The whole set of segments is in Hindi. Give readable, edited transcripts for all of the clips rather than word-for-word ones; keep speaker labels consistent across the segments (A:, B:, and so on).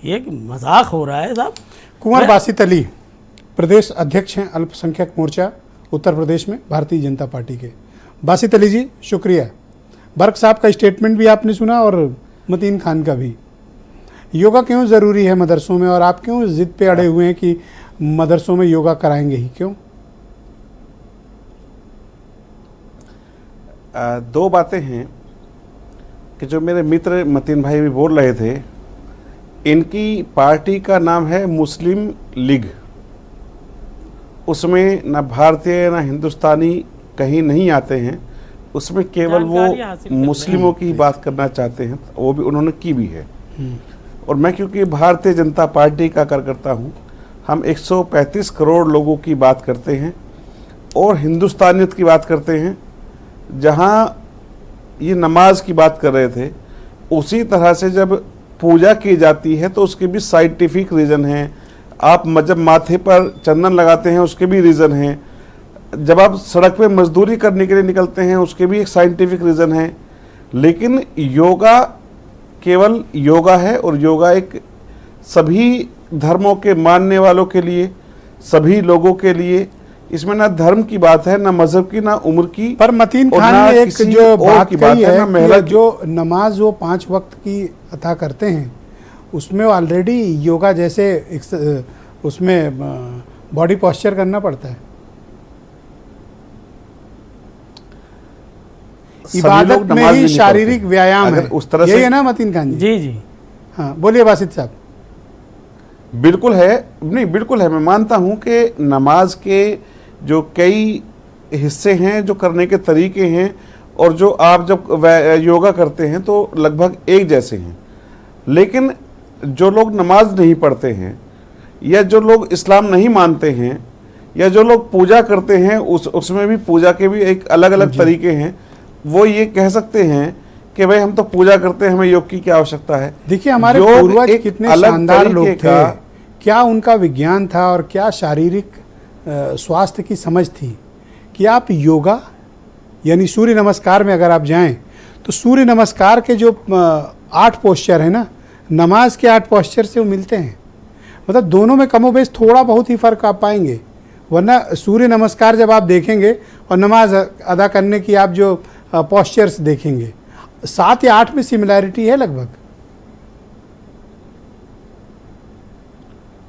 A: ये मजाक हो रहा है साहब।
B: कुंवर बासित अली प्रदेश अध्यक्ष हैं अल्पसंख्यक मोर्चा उत्तर प्रदेश में भारतीय जनता पार्टी के। बासित अली जी शुक्रिया। बर्क साहब का स्टेटमेंट भी आपने सुना और मतीन खान का भी। योगा क्यों ज़रूरी है मदरसों में और आप क्यों ज़िद पे अड़े हुए हैं कि मदरसों में योगा कराएंगे ही, क्यों?
C: दो बातें हैं कि जो मेरे मित्र मतीन भाई भी बोल रहे थे, इनकी पार्टी का नाम है मुस्लिम लीग। उसमें ना भारतीय ना हिंदुस्तानी कहीं नहीं आते हैं, उसमें केवल वो मुस्लिमों की बात करना चाहते हैं, वो भी उन्होंने की भी है। और मैं क्योंकि भारतीय जनता पार्टी का कार्यकर्ता हूँ, हम 135 करोड़ लोगों की बात करते हैं और हिंदुस्तानियत की बात करते हैं। जहाँ ये नमाज की बात कर रहे थे, उसी तरह से जब पूजा की जाती है तो उसके भी साइंटिफिक रीज़न हैं। आप जब माथे पर चंदन लगाते हैं उसके भी रीज़न हैं। जब आप सड़क पे मजदूरी करने के लिए निकलते हैं उसके भी एक साइंटिफिक रीज़न है। लेकिन योगा केवल योगा है और योगा एक सभी धर्मों के मानने वालों के लिए, सभी लोगों के लिए, इसमें ना धर्म की बात है, ना मजहब की, ना उम्र की।
B: पर मतीन खान ने एक जो बात कही है कि जो नमाज वो 5 वक्त की अता करते हैं उसमें ऑलरेडी योगा जैसे उसमें बॉडी पोस्चर करना पड़ता है। इबादत में ही शारीरिक व्यायाम है,
C: उस तरह
B: यही
C: से
B: है ना मतीन खान जी?
A: जी जी
B: हाँ बोलिए बासित साहब।
C: बिल्कुल है, नहीं बिल्कुल है। मैं मानता हूं कि नमाज के जो कई हिस्से हैं, जो करने के तरीके हैं, और जो आप जब योगा करते हैं तो लगभग एक जैसे हैं। लेकिन जो लोग नमाज नहीं पढ़ते हैं, या जो लोग इस्लाम नहीं मानते हैं, या जो लोग पूजा करते हैं, उसमें भी पूजा के भी एक अलग अलग तरीके हैं। वो ये कह सकते हैं कि भाई हम तो पूजा करते हैं, हमें योग की क्या आवश्यकता है।
B: देखिए हमारे पूर्वज कितने शानदार लोग थे, क्या उनका विज्ञान था और क्या शारीरिक स्वास्थ्य की समझ थी कि आप योगा यानी सूर्य नमस्कार में अगर आप जाएं तो सूर्य नमस्कार के जो 8 पोस्चर है ना, नमाज के 8 पोस्चर से वो मिलते हैं। मतलब दोनों में कमोबेश थोड़ा बहुत ही फ़र्क आप पाएंगे, वरना सूर्य नमस्कार जब आप देखेंगे और नमाज अदा करने की आप जो पोस्चर्स देखेंगे 7 या 8 में सिमिलैरिटी है लगभग।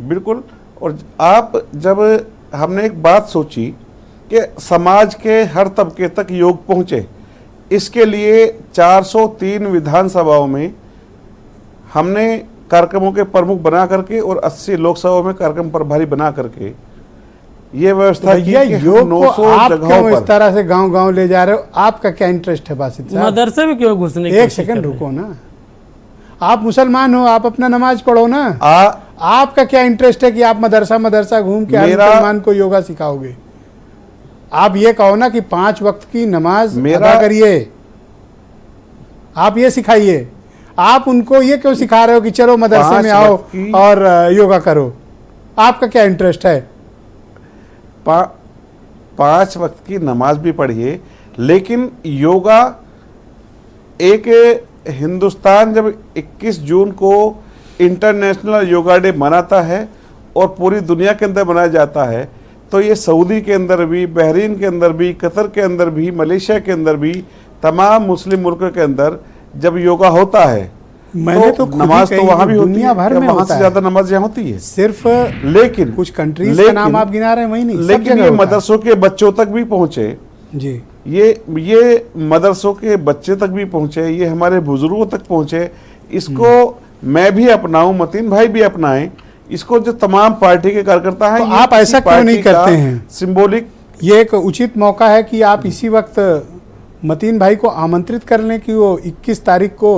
C: बिल्कुल। और आप जब हमने एक बात सोची कि समाज के हर तबके तक योग पहुंचे, इसके लिए 403 विधानसभाओं में हमने कार्यक्रमों के प्रमुख बना करके और 80 लोकसभाओं में कार्यक्रम प्रभारी बना करके ये व्यवस्था की कि
B: योग को आप क्यों इस तरह से गांव-गांव ले जा रहे हो? आपका क्या इंटरेस्ट है बासित साहब?
A: मदरसे में क्यों घुसने की?
B: एक सेकंड रुको ना, आप मुसलमान हो, आप अपना नमाज पढ़ो ना। आपका क्या इंटरेस्ट है कि आप मदरसा घूम के हर मुसलमान को योगा सिखाओगे? आप ये कहो ना कि 5 वक्त की नमाज अदा करिए, आप ये सिखाइए। आप उनको ये क्यों सिखा रहे हो कि चलो मदरसे में आओ और योगा करो? आपका क्या इंटरेस्ट है?
C: 5 वक्त की नमाज भी पढ़िए, लेकिन योगा एक हिंदुस्तान जब 21 जून को इंटरनेशनल योगा डे मनाता है और पूरी दुनिया के अंदर मनाया जाता है, तो ये सऊदी के अंदर भी, बहरीन के अंदर भी, कतर के अंदर भी, मलेशिया के अंदर भी, तमाम मुस्लिम मुल्कों के अंदर जब योगा होता है
B: मैंने तो
C: नमाज तो वहाँ भी होती है,
B: भर में
C: वहाँ से ज्यादा नमाज यहाँ होती है
B: सिर्फ।
C: लेकिन
B: कुछ कंट्रीज का नाम आप गिना रहे हैं, वही नहीं,
C: लेकिन ये मदरसों के बच्चों तक भी पहुँचे
B: जी।
C: ये मदरसों के बच्चे तक भी पहुँचे, ये हमारे बुजुर्गों तक पहुँचे। इसको मैं भी अपनाऊं, मतीन भाई भी अपनाएं, इसको जो तमाम पार्टी के कार्यकर्ता हैं।
B: तो आप ऐसा क्यों नहीं करते हैं?
C: सिंबॉलिक
B: ये एक उचित मौका है कि आप इसी वक्त मतीन भाई को आमंत्रित कर लें कि वो 21 तारीख को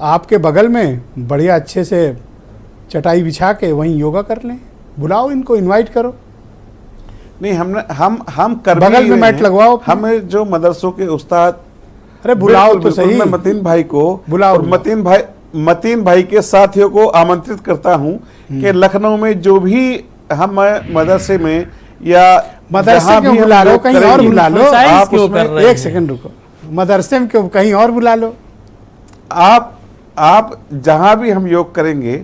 B: आपके बगल में बढ़िया अच्छे से चटाई बिछा के वहीं योगा कर लें। बुलाओ इनको, इनवाइट करो।
C: नहीं, हम कर
B: बगल में मैट लगवाओ।
C: हमें जो मदरसों के उस्ताद,
B: अरे बुलाओ तो सही।
C: मैं मतीन भाई को
B: बुलाओ
C: और मतीन भाई के साथियों को आमंत्रित करता हूं कि लखनऊ में जो भी हम मदरसे में या
B: मदरसे क्यों बुला लो, कहीं और बुला लो।
C: आप उसमें
B: एक सेकंड रुको, मदरसे में क्यों, कहीं और बुला लो।
C: आप जहां भी हम योग करेंगे,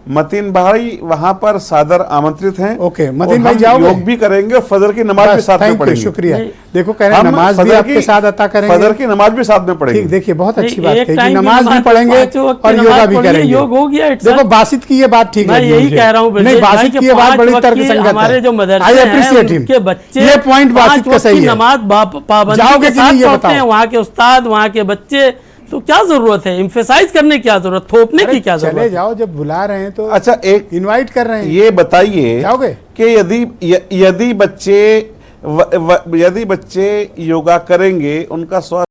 C: मतीन भाई वहां पर सादर आमंत्रित हैं।
B: ओके,
C: और
B: मतीन भाई
C: हम
B: जाओगे?
C: योग भी करेंगे और फजर की नमाज भी
B: बस,
C: साथ में
B: थैंक यू,
C: पढ़ेंगे।
B: शुक्रिया।
A: नहीं,
B: देखो कह रहे हैं
C: हम
B: नमाज भी
C: फजर
B: आपके साथ अता करेंगे,
C: फजर की नमाज भी साथ में पढ़ेंगे।
B: ठीक, देखिए बहुत अच्छी
A: नहीं,
B: बात
A: एक
B: है कि
A: टाइम की
B: नमाज भी
A: नमाज,
B: पढ़ेंगे
A: पांचों वक्त की
B: और योगा
A: नमाज
B: भी
A: पढ़िए,
B: करेंगे।
A: योग हो गया, it's
B: देखो
A: a-
B: बासित की ये बात ठीक
A: मैं
B: लगी
A: यही
B: मुझे।
A: कह रहा हूँ
B: नहीं,
A: ब्रजेश भाई
B: बासित
A: कि
B: की ये बात
A: 5
B: बड़ी
A: वक्त की
B: तर्कसंगत है।
A: हमारे जो मदरसे
B: I
A: हैं,
B: appreciate him।
A: उनके बच्चे
B: ये पॉइंट
A: 5
B: बासित का
A: वक्त
B: सही
A: की
B: है।
A: नमाज पाबंदी
B: जाओगे
A: के
B: कि नहीं
A: साथ
B: ये
A: पढ़ते हैं,
B: बताओ।
A: वहाँ के उस्ताद, वहाँ के बच्चे, तो क्या जरूरत है एम्फेसाइज करने की, क्या जरूरत, थोपने
B: अरे
A: की क्या
B: चले
A: जरूरत है?
B: जाओ, जब बुला रहे हैं तो
C: अच्छा, एक
B: इनवाइट कर रहे हैं,
C: ये बताइए
B: जाओगे?
C: कि यदि बच्चे योगा करेंगे, उनका स्वास्थ्य